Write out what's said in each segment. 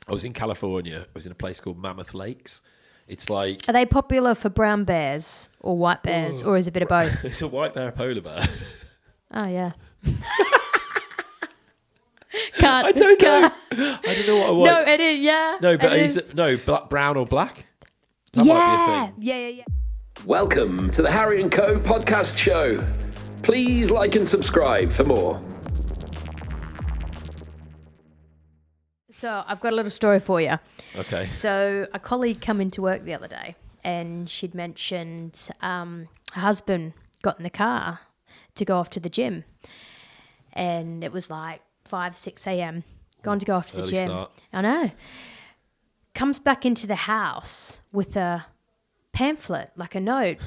I was in California. I was in a place called Mammoth Lakes. It's like... Are they popular for brown bears or white bears, or is it a bit of both? It's a white bear, a polar bear. Oh, yeah. I don't know. I don't know what I want. No, it is, yeah. No, but it is. Brown or black? That Yeah. might be a thing. Yeah. Welcome to the Harry & Co podcast show. Please like and subscribe for more. So I've got a little story for you. Okay. So a colleague come into work the other day and she'd mentioned her husband got in the car to go off to the gym. And it was like 5, 6 a.m. Gone to go off to the Early gym. start. I know. Comes back into the house with a pamphlet, like a note.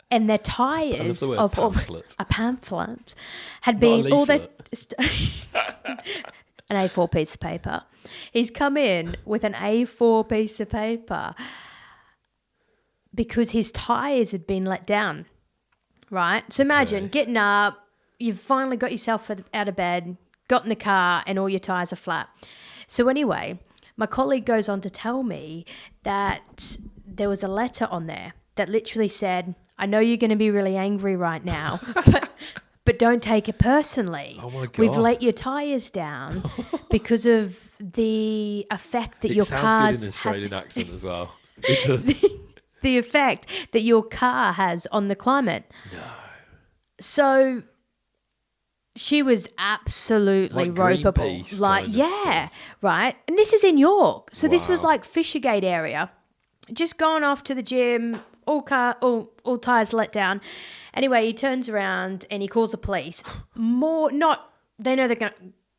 And their tyres the word of pamphlet. a pamphlet had Not been a all their leaflet. an A4 piece of paper. He's come in with an A4 piece of paper because his tyres had been let down, right? So imagine getting up, you've finally got yourself out of bed, got in the car, and all your tyres are flat. So anyway, my colleague goes on to tell me that there was a letter on there that literally said, I know you're going to be really angry right now, but don't take it personally. Oh my God. We've let your tyres down because of the effect that your It sounds car's good in an Australian accent as well. It does. the effect that your car has on the climate. No. So she was absolutely Like ropeable. Greenpeace Like, kind of yeah, stuff. right. And this is in York. So this was Wow. like Fishergate area. Just going off to the gym, all tyres let down. Anyway, he turns around and he calls the police. They know they're going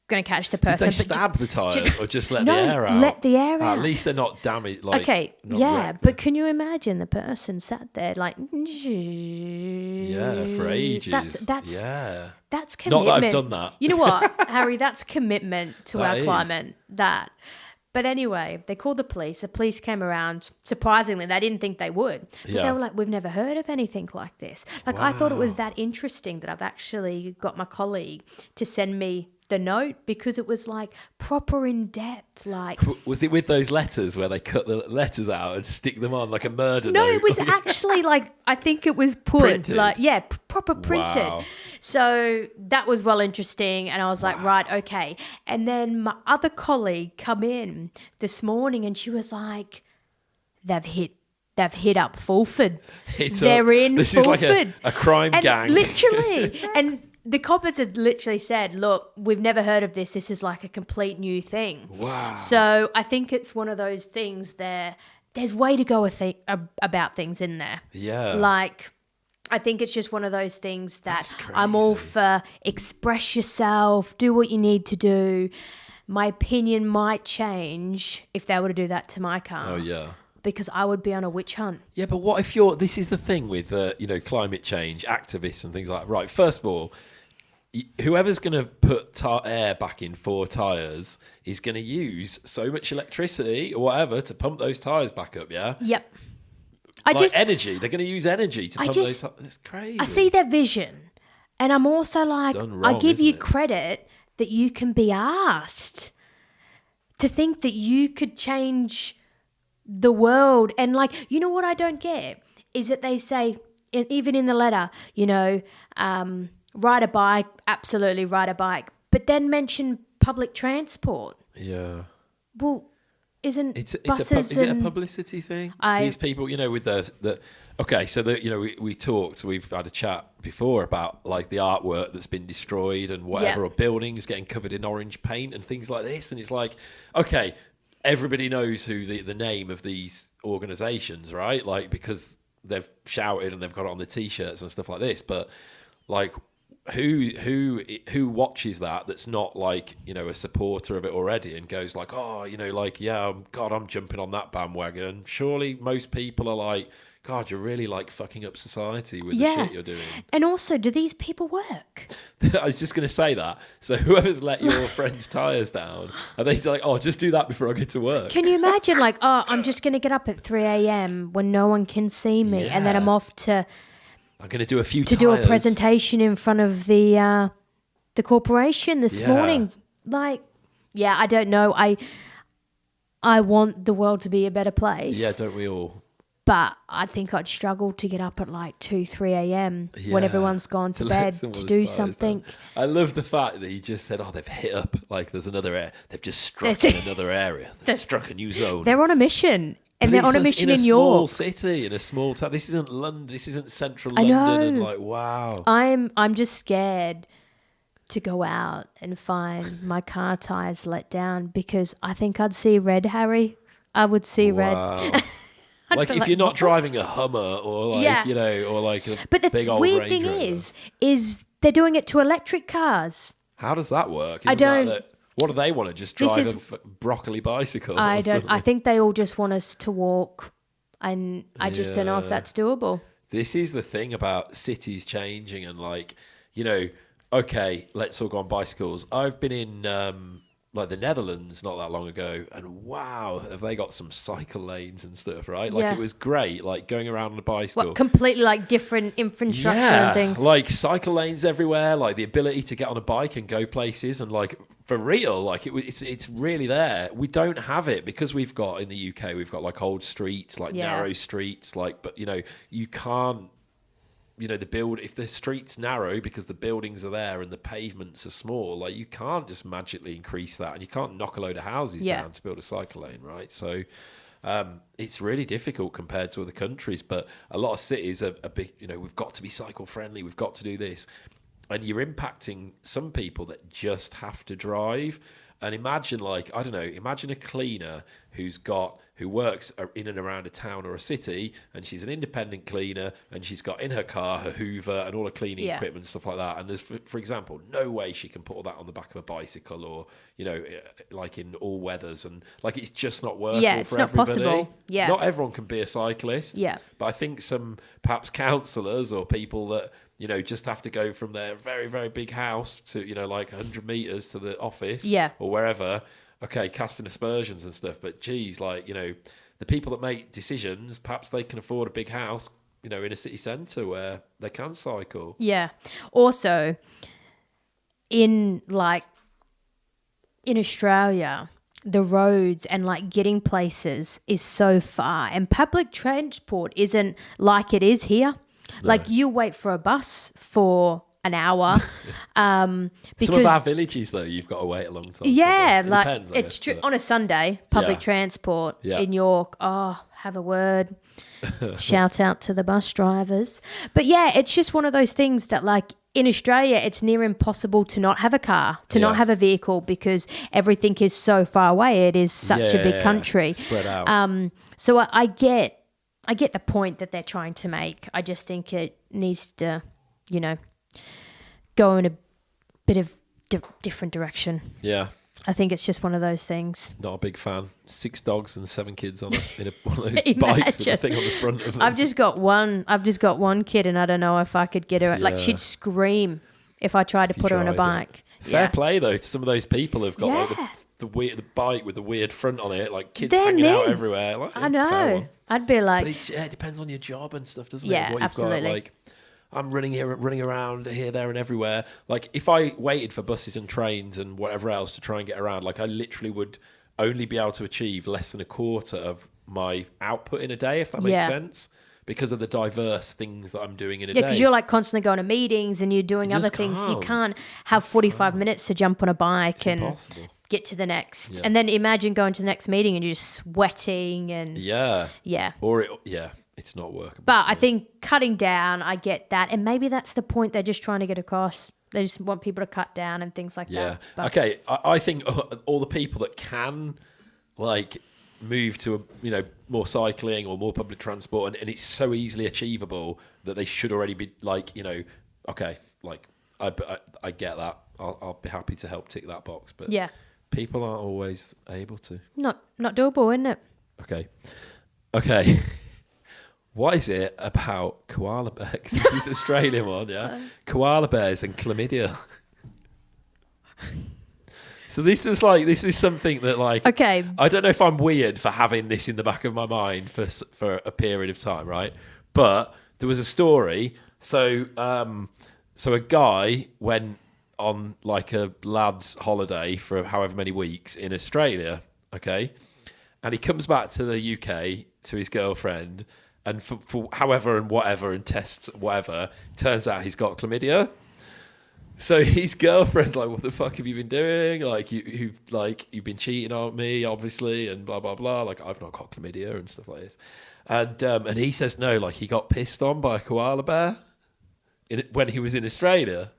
to catch the person. Did they stab the tyres or just let the air out? let the air out. At least they're not damaged. Okay, not yeah, wrecked. but can you imagine the person sat there like... Yeah, for ages. That's Not commitment. that I've done that. You know what, Harry? That's commitment to That our is. climate. That. But anyway, they called the police. The police came around. Surprisingly, they didn't think they would. But Yeah. they were like, we've never heard of anything like this. Like, I thought it was Wow. that interesting that I've actually got my colleague to send me the note because it was like proper in depth. Like, Was it with those letters where they cut the letters out and stick them on like a murder no, note? it was actually like, I think it was put Printed? like, yeah, proper printed. Wow. So that was well interesting. And I was like, right, okay. And then my other colleague come in this morning and she was like, they've hit up Fulford. They're in This Fulford. is like a crime and gang. Literally. And the coppers had literally said, look, we've never heard of this. This is like a complete new thing. Wow. So I think it's one of those things there's way to go about things in there. Yeah. Like, I think it's just one of those things that That's I'm all crazy. for express yourself, do what you need to do. My opinion might change if they were to do that to my car. Oh, yeah. Because I would be on a witch hunt. Yeah, but what if this is the thing with, climate change, activists and things like that. Right, first of all, whoever's going to put air back in 4 tyres is going to use so much electricity or whatever to pump those tyres back up, yeah? Yep. Energy. They're going to use energy to pump those tyres. It's crazy. I see their vision, and I'm also like, done I wrong, give you isn't it? credit that you can be asked to think that you could change the world. And like, you know what I don't get is that they say, even in the letter, ride a bike, absolutely ride a bike, but then mention public transport. Yeah. Well, isn't Is buses it a and... publicity thing? I- These people, with the okay, so we talked, we've had a chat before about like the artwork that's been destroyed and whatever, Yeah. or buildings getting covered in orange paint and things like this, and it's like, okay, everybody knows who the name of these organisations, right? Like, because they've shouted and they've got it on the t-shirts and stuff like this, but like, who watches that's not like, a supporter of it already and goes like, oh, yeah, God, I'm jumping on that bandwagon. Surely most people are like, God, you're really like fucking up society with the shit you're doing. And also, do these people work? I was just going to say that. So whoever's let your friend's tyres down, are they like, oh, just do that before I get to work? Can you imagine like, oh, I'm just going to get up at 3 a.m. when no one can see me, and then I'm Yeah. off to I'm going to do a few do a tyres. presentation in front of the corporation this Yeah. morning. Like, yeah, I don't know. I want the world to be a better place. Yeah, don't we all? But I think I'd struggle to get up at like 2, 3 a.m. when everyone's gone to bed to do something. I love the fact that he just said, "Oh, they've hit up like there's another area. They've just struck in another area. They've struck a new zone. They're on a mission, and they're on a mission in York, York, small city, in a small town. This isn't London. This isn't central I London. know. And like, wow. I'm just scared to go out and find my car tires let down because I think I'd see red, Harry. I would see red. Like if you're not driving a Hummer or like, you know, or like a big old weird Range thing Rover. is they're doing it to electric cars. How does that work? I don't. What do they want to just drive a broccoli bicycle? I don't. I think they all just want us to walk, and I just don't know if that's doable. This is the thing about cities changing and like, you know, okay, let's all go on bicycles. I've been in like the Netherlands not that long ago, and wow, have they got some cycle lanes and stuff, right? Like it was great, like going around on a bicycle. What, completely like different infrastructure and things. Like cycle lanes everywhere, like the ability to get on a bike and go places, and like for real, like it's really there. We don't have it because we've got in the UK, we've got like old streets, like narrow streets, like, but you know, you can't. You know, if the street's narrow because the buildings are there and the pavements are small, like you can't just magically increase that, and you can't knock a load of houses down to build a cycle lane, right? So it's really difficult compared to other countries, but a lot of cities are big, you know, we've got to be cycle friendly, we've got to do this. And you're impacting some people that just have to drive. And imagine like, I don't know, imagine a cleaner who works in and around a town or a city, and she's an independent cleaner, and she's got in her car her Hoover and all her cleaning equipment and stuff like that. And there's, for example, no way she can put all that on the back of a bicycle or, you know, like in all weathers. And like, it's just not workable for everybody. Yeah, it's not possible. Yeah. Not everyone can be a cyclist. Yeah. But I think some perhaps counsellors or people that, you know, just have to go from their very, very big house to, you know, like 100 metres to the office or wherever. Okay, casting aspersions and stuff. But geez, like, you know, the people that make decisions, perhaps they can afford a big house, you know, in a city centre where they can cycle. Yeah. Also, in Australia, the roads and like getting places is so far, and public transport isn't like it is here. No. Like you wait for a bus for an hour. Because some of our villages, though, you've got to wait a long time. Yeah, like depends, it's true. On a Sunday, public transport in York. Oh, have a word. Shout out to the bus drivers. But yeah, it's just one of those things that, like in Australia, it's near impossible to not have a car, to not have a vehicle, because everything is so far away. It is such a big country. Spread out. So I get the point that they're trying to make. I just think it needs to, you know, go in a bit of different direction. Yeah. I think it's just one of those things. Not a big fan. 6 dogs and 7 kids in one of those bikes with a thing on the front of them. I've just got one kid, and I don't know if I could get her. Yeah. Like she'd scream if I tried to put her on a bike. Fair play though to some of those people who've got like the bike with the weird front on it, like kids hanging out everywhere. Like, I know. I'd be like, but it depends on your job and stuff, doesn't it? Yeah, what absolutely. Got, like, I'm running around here, there, and everywhere. Like, if I waited for buses and trains and whatever else to try and get around, like, I literally would only be able to achieve less than a quarter of my output in a day, if that makes sense, because of the diverse things that I'm doing in a day. Yeah, because you're, like, constantly going to meetings and you're doing other things. You can't have 45 minutes to jump on a bike and get to the next. Yeah. And then imagine going to the next meeting and you're just sweating and... Yeah. It's not workable. But I think cutting down, I get that. And maybe that's the point they're just trying to get across. They just want people to cut down and things like that. Yeah. Okay. I think all the people that can, like, move to, more cycling or more public transport, and it's so easily achievable that they should already be, like, okay, like, I get that. I'll be happy to help tick that box. But people aren't always able to. Not doable, isn't it? Okay. What is it about koala bears? This is Australian one, yeah? Koala bears and chlamydia. So this is something that, like... Okay. I don't know if I'm weird for having this in the back of my mind for a period of time, right? But there was a story. So a guy went on, like, a lad's holiday for however many weeks in Australia, okay? and he comes back to the UK to his girlfriend, and for however and whatever and tests whatever, turns out he's got chlamydia. So his girlfriend's like, "What the fuck have you been doing? Like you've been cheating on me, obviously, and blah blah blah. Like I've not got chlamydia and stuff like this." And he says no, like he got pissed on by a koala bear when he was in Australia,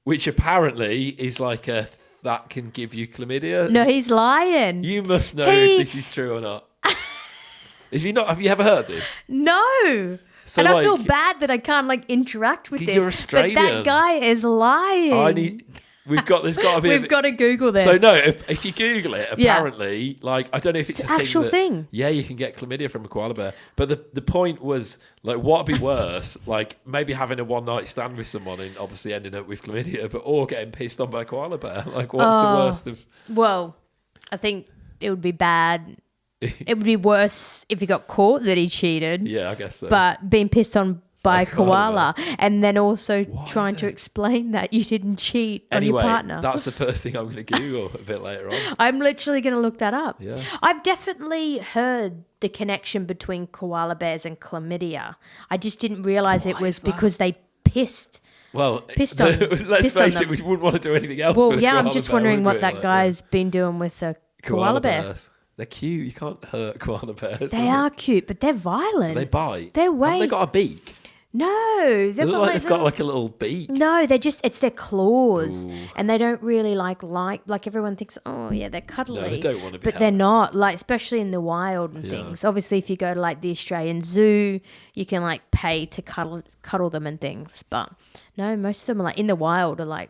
which apparently is like that can give you chlamydia. No, he's lying. You must know if this is true or not. Have you ever heard this? No. So, and I feel bad that I can't interact with this. You're Australian. But that guy is lying. We've got to Google this. So no, if you Google it, apparently, I don't know if it's an actual thing. Yeah, you can get chlamydia from a koala bear. But the point was, what'd be worse? Maybe having a one night stand with someone and obviously ending up with chlamydia, or getting pissed on by a koala bear. What's the worst of? Well, I think it would be bad. It would be worse if he got caught that he cheated. Yeah, I guess so. But being pissed on by a koala, and then also trying to explain that you didn't cheat on your partner. That's the first thing I'm going to Google a bit later on. I'm literally going to look that up. Yeah. I've definitely heard the connection between koala bears and chlamydia. I just didn't realise it was because they pissed. Well, pissed on. Let's face it, we wouldn't want to do anything else. Well, yeah, I'm just wondering what that guy's been doing with a koala bear. Bears. They're cute. You can't hurt koala bears. They are cute, but they're violent. They bite. Haven't they got a beak? No, they've got a little beak. No, it's their claws. Ooh. And they don't really like everyone thinks, oh yeah, they're cuddly. No, they don't want to be. But they're not, especially in the wild and things. Obviously, if you go to the Australian Zoo, you can pay to cuddle them and things. But no, most of them are in the wild are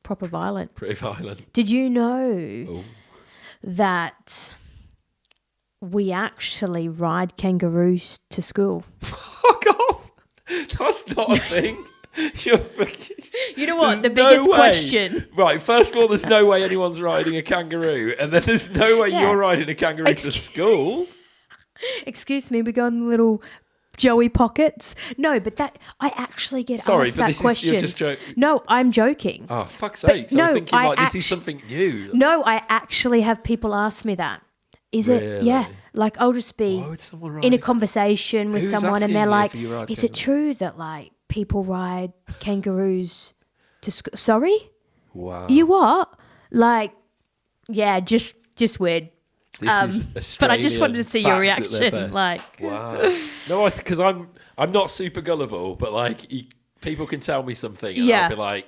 proper violent. Pretty violent. Did you know that we actually ride kangaroos to school? Fuck off. That's not a thing. You're fucking... You know what? The biggest question. Right, first of all, there's no way anyone's riding a kangaroo. And then there's no way you're riding a kangaroo to school. Excuse me, we go in the little Joey pockets. No, but I actually get asked that question. You're just joking. No, I'm joking. Oh, fuck's sake. So I was thinking this is something new. No, I actually have people ask me that. Is it? Yeah. I'll just be in a conversation with someone and they're like, is it true that people ride kangaroos to school? Sorry? Wow. You what? Yeah, just weird. This is but I just wanted to see your reaction. Wow. No, because I'm not super gullible, but people can tell me something and I'll be like,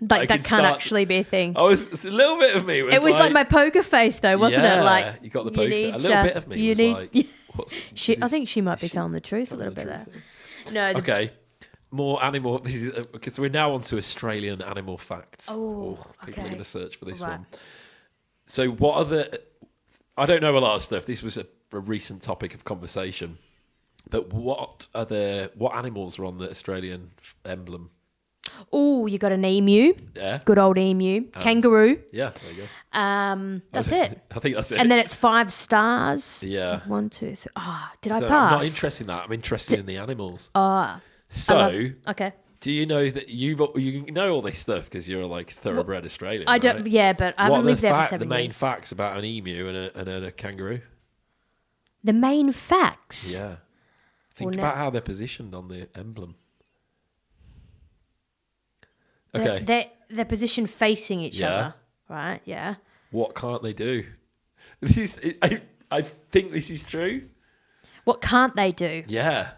that can't actually be a thing. It's a little bit of me. It was like my poker face, though, wasn't it? You got the poker. A little bit of me was I think she might be telling the truth a little bit there. No. Okay. More animal. This is because we're now on to Australian animal facts. People are going to search for this one. So, what are the? I don't know a lot of stuff. This was a recent topic of conversation. But what animals are on the Australian emblem? Oh, you got an emu. Yeah. Good old emu. Kangaroo. Yeah, there you go. That's it. I think that's it. And then it's 5 stars. Yeah. 1, 2, 3. Did I pass? I'm not interested in that. I'm interested in the animals. Okay. Do you know that you know all this stuff because you're thoroughbred Australian? I don't. Right? Yeah, but I haven't lived there for 7 years. The main facts about an emu and a kangaroo. The main facts. Yeah. Think about how they're positioned on the emblem. Okay. They're positioned facing each other, right? Yeah. What can't they do? I think this is true. What can't they do? Yeah.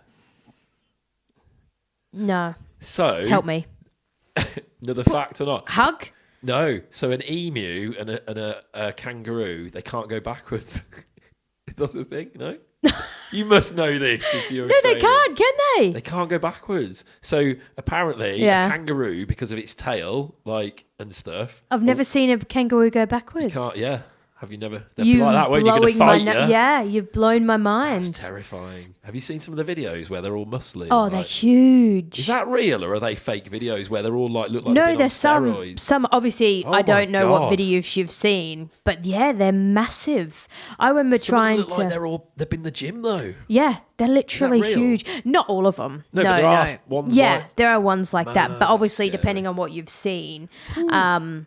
No. So help me. Another fact or not? Hug? No. So an emu and a kangaroo, they can't go backwards. That's a thing, no? You must know this if you're Australian. No, they can't, can they? They can't go backwards. So apparently, a kangaroo, because of its tail, and stuff. I've never seen a kangaroo go backwards. You can't, yeah. Have you never? They're like that, when you're going to fight, yeah, you've blown my mind. That's terrifying. Have you seen some of the videos where they're all muscly? Oh, they're huge. Is that real, or are they fake videos where they're all look like no? There's steroids? some. Obviously, I don't know what videos you've seen, but yeah, they're massive. I remember trying to. They've been in the gym though. Yeah, they're literally huge. Not all of them. No, but there are ones. Yeah, there are ones like that, but obviously, depending on what you've seen, some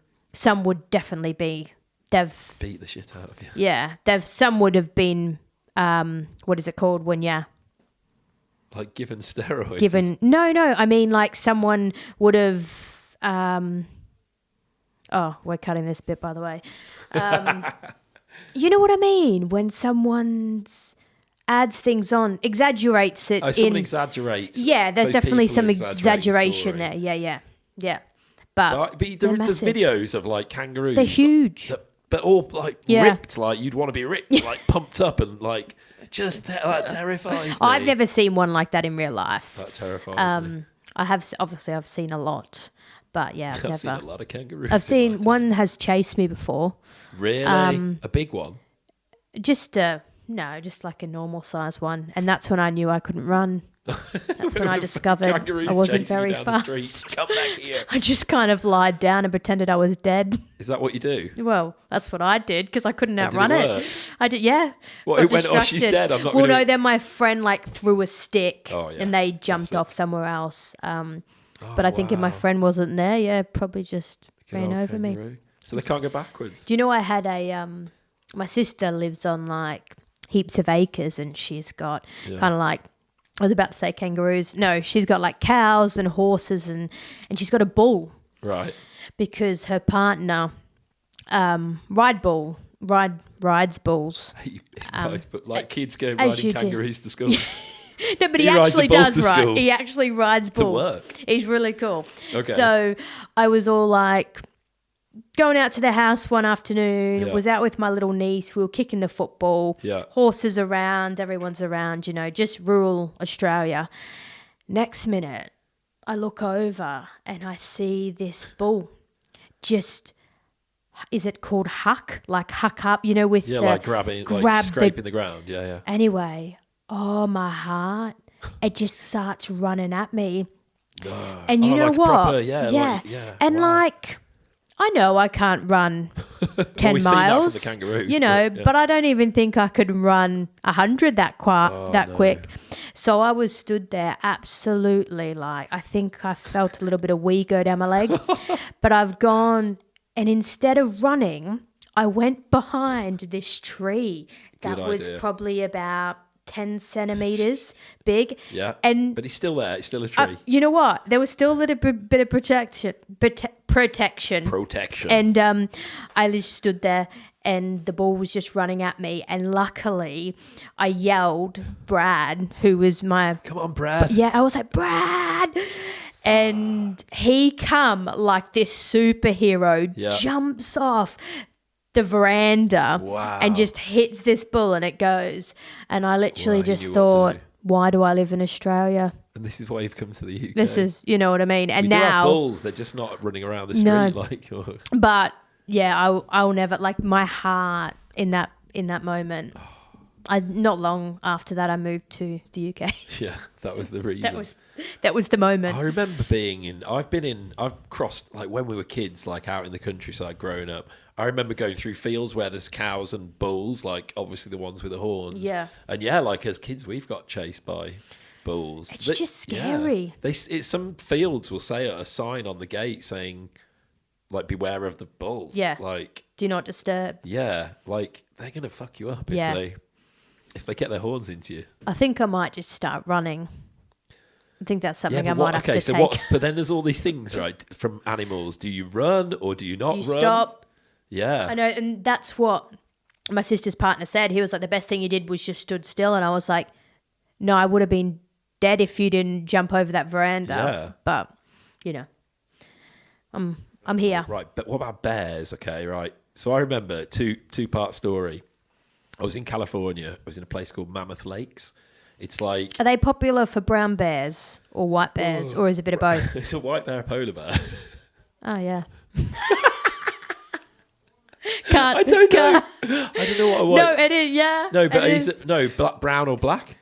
would definitely be they've Beat the shit out of you. yeah, some would have been what is it called when you're Like given steroids. no, I mean like someone would have oh, we're cutting this bit by the way. You know what I mean? When someone's adds things on, exaggerates it. Oh, someone exaggerates. Yeah, there's so definitely people some exaggerate the exaggeration story. there. Yeah. But There's they're massive. videos of like kangaroos. They're huge. But all like Yeah. ripped, like you'd want to be ripped, like pumped up and like just that terrifies me. I've never seen one like that in real life. That terrifies me. I've seen a lot, but yeah, I've never. I've seen a lot of kangaroos. I've seen one has chased me before. Really? A big one? Just like a normal size one, and that's when I knew I couldn't run. That's when I discovered I wasn't very fast. Come back here. I just kind of lied down and pretended I was dead. Is that what you do? Well, that's what I did because I couldn't And did outrun it it. work? I did, yeah. Well, Got it went, oh, she's distracted. dead. I'm not Well, gonna- no, then my friend like threw a stick Oh, yeah. and they jumped off somewhere else. But I think if my friend wasn't there, yeah, probably just Good ran old over me. kangaroo. So they can't go backwards. Do you know I had a my sister lives on like heaps of acres and she's got kind of like I was about to say kangaroos. No, she's got like cows and horses and she's got a bull Right. because her partner rides bulls. Guys, but like kids go as riding you do. kangaroos to school. No, but he He rides actually the bulls does to ride. school. He actually rides bulls. work. He's really cool. Okay. So I was all like going out to the house one afternoon, Yeah. was out with my little niece. We were kicking the football. Yeah. Horses around, everyone's around, just rural Australia. Next minute, I look over and I see this bull just, is it called huck? Like huck up, with Yeah, the like grabbing, like grab scraping the ground. Yeah. Anyway, oh, my heart, it just starts running at me. And you know like a what? proper- yeah. And Wow. like, I know I can't run 10 we've seen that from miles, the kangaroo, yeah. but but I don't even think I could run 100 that quick. So I was stood there absolutely like, I think I felt a little bit of wee go down my leg, but I've gone, and instead of running, I went behind this tree that Good was idea. probably about 10 centimeters big. Yeah. And But he's still there. He's still a tree. you know what? There was still a little bit of protection. Protection. And I just stood there and the ball was just running at me. And luckily, I yelled, Brad, who was my... Come on, Brad. Yeah, I was like, Brad! And he come like this superhero, Yeah. jumps off the veranda Wow. and just hits this bull and it goes. And I literally Wow, he just knew what to thought, do. why do I live in Australia? And this is why you've come to the UK. This is, you know what I mean? And we do have now, bulls. They're just not running around the street No. like... oh. but yeah, I'll never, like my heart in that moment. Not long after that, I moved to the UK. Yeah, that was the reason. that was the moment. I remember I've crossed, like when we were kids, like out in the countryside growing up. I remember going through fields where there's cows and bulls, like obviously the ones with the horns. Yeah. And yeah, like as kids, we've got chased by bulls. It's just scary. Yeah. Some fields will say a sign on the gate saying, like, beware of the bull. Yeah. Like, Do not disturb. yeah, like they're going to fuck you up Yeah. if they get their horns into you. I think I might just start running. I think that's something Yeah, I but might have to so take. but then there's all these things, right, from animals. Do you run or do you not Do you run? stop? Yeah. I know, and that's what my sister's partner said. He was like, the best thing you did was just stood still. And I was like, no, I would have been dead if you didn't jump over that veranda. Yeah. But, I'm here. Right, but what about bears? Okay, right. So I remember two-part story. I was in California. I was in a place called Mammoth Lakes. It's like... Are they popular for brown bears or white bears, or is it a bit of both? It's a white bear, a polar bear. Oh, yeah. Can't. I don't know. I don't know what I want. No, it is, yeah. No, but it is. brown or black?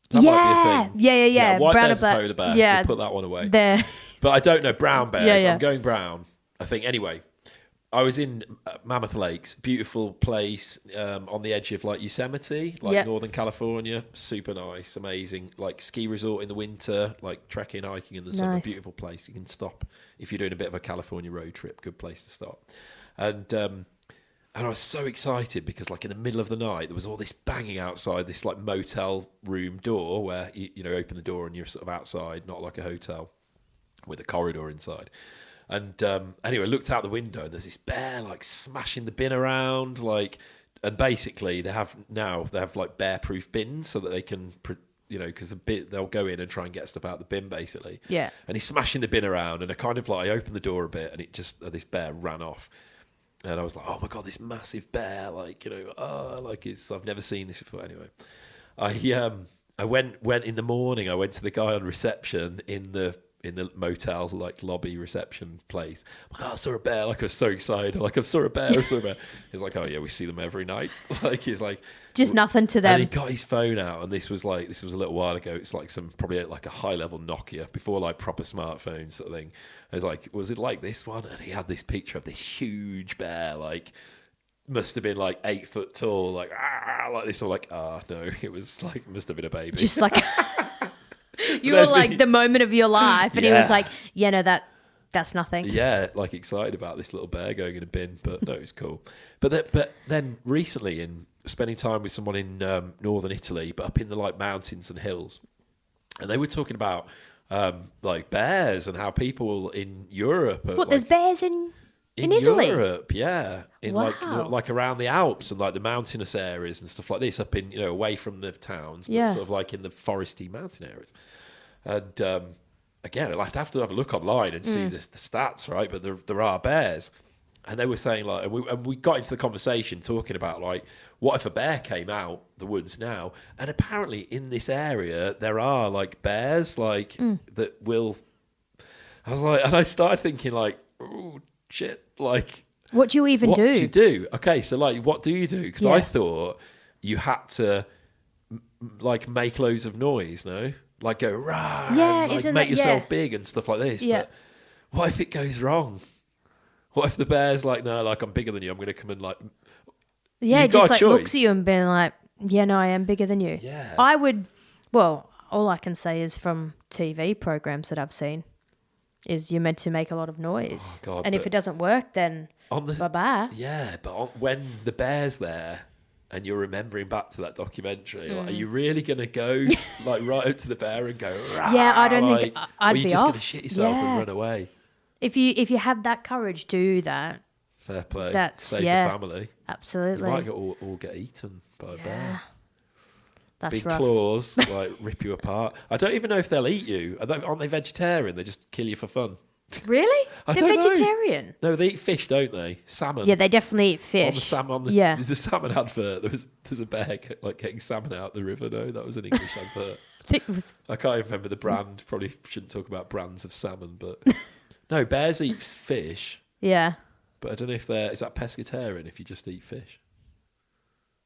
That might be a thing. Yeah. White Brown or bear's black. a polar bear. Yeah. We'll put that one away. There. But I don't know. Brown bears. Yeah. I'm going brown, I think. Anyway, I was in Mammoth Lakes. Beautiful place on the edge of like Yosemite, like Yeah. Northern California. Super nice, amazing. Like ski resort in the winter, like trekking, hiking in the summer. Nice. Beautiful place. You can stop if you're doing a bit of a California road trip. Good place to stop. And And I was so excited because, like, in the middle of the night, there was all this banging outside this, like, motel room door where, you know, open the door and you're sort of outside, not like a hotel with a corridor inside. And anyway, I looked out the window and there's this bear, like, smashing the bin around, like, and basically they have like, bear-proof bins so that they can, you know, because they'll go in and try and get stuff out the bin, basically. Yeah. And he's smashing the bin around, and I opened the door a bit and this bear ran off. And I was like, oh my God, this massive bear, like, you know, I've never seen this before. Anyway, I went in the morning, I went to the guy on reception in the motel, like, lobby reception place. I'm like, oh, I saw a bear. Like, I was so excited. Like, I saw a bear. He's like, oh yeah, we see them every night. Like, he's like, just nothing to them. And he got his phone out, and this was a little while ago. It's like probably like a high level Nokia before, like, proper smartphones sort of thing. I was like, was it like this one? And he had this picture of this huge bear, like, must have been like 8 foot tall, like this. Or like, no, it was like, must have been a baby. Just like you were like the moment of your life, and he was like, yeah, no, that's nothing. Yeah, like, excited about this little bear going in a bin, but no, it's cool. But then recently, in spending time with someone in northern Italy, but up in the, like, mountains and hills, and they were talking about like, bears and how people in Europe are, there's bears in Italy? Europe, yeah, in Wow. like, you know, like around the Alps and, like, the mountainous areas and stuff like this, up in, you know, away from the towns, but Yeah. sort of like in the foresty mountain areas. And again, I'd have to have a look online and see the stats, right? But there are bears. And they were saying, like, and we got into the conversation talking about, like, what if a bear came out the woods now? And apparently in this area, there are, like, bears, like, that will... I was like, and I started thinking, like, oh, shit, like... What do you even what do? do you do? Okay, so, like, what do you do? Because Yeah. I thought you had to, like, make loads of noise, no? Like, go, rah, Yeah, and, like, isn't make that- yourself yeah. big and stuff like this. Yeah. But what if it goes wrong? What if the bear's like, no, like, I'm bigger than you, I'm going to come and, like... Yeah, You've got just a like choice. looks at you and being like, yeah, no, I am bigger than you. Yeah. I would, well, all I can say is from TV programs that I've seen is you're meant to make a lot of noise. Oh, God, and if but- it doesn't work, then On the, bye-bye. Yeah, but when the bear's there and you're remembering back to that documentary, like, are you really going to go, like, right up to the bear and go, rah, Yeah, I don't think like, I'd or you be just going to off. shit yourself Yeah. and run away? If you have that courage to do that, Fair play. That's- Save yeah. the family. You absolutely. might all get eaten by a bear. That's Big rough. claws, like, rip you apart. I don't even know if they'll eat you. Aren't they vegetarian? They just kill you for fun. Really? I They're don't know. vegetarian? No, they eat fish, don't they? Salmon. Yeah, they definitely eat On the fish. salmon, Yeah. There's a salmon advert. There's a bear like getting salmon out the river. No, that was an English advert. I think it was. I can't even remember the brand. Probably shouldn't talk about brands of salmon, but no, bears eat fish. Yeah. But I don't know if is that pescatarian if you just eat fish.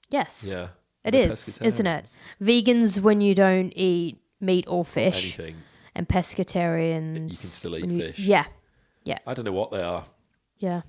Yes. Yeah, It they're is, isn't it? pescatarians. Vegans when you don't eat meat or fish, Anything. and pescatarians You can still eat when fish. Yeah, I don't know what they are. yeah.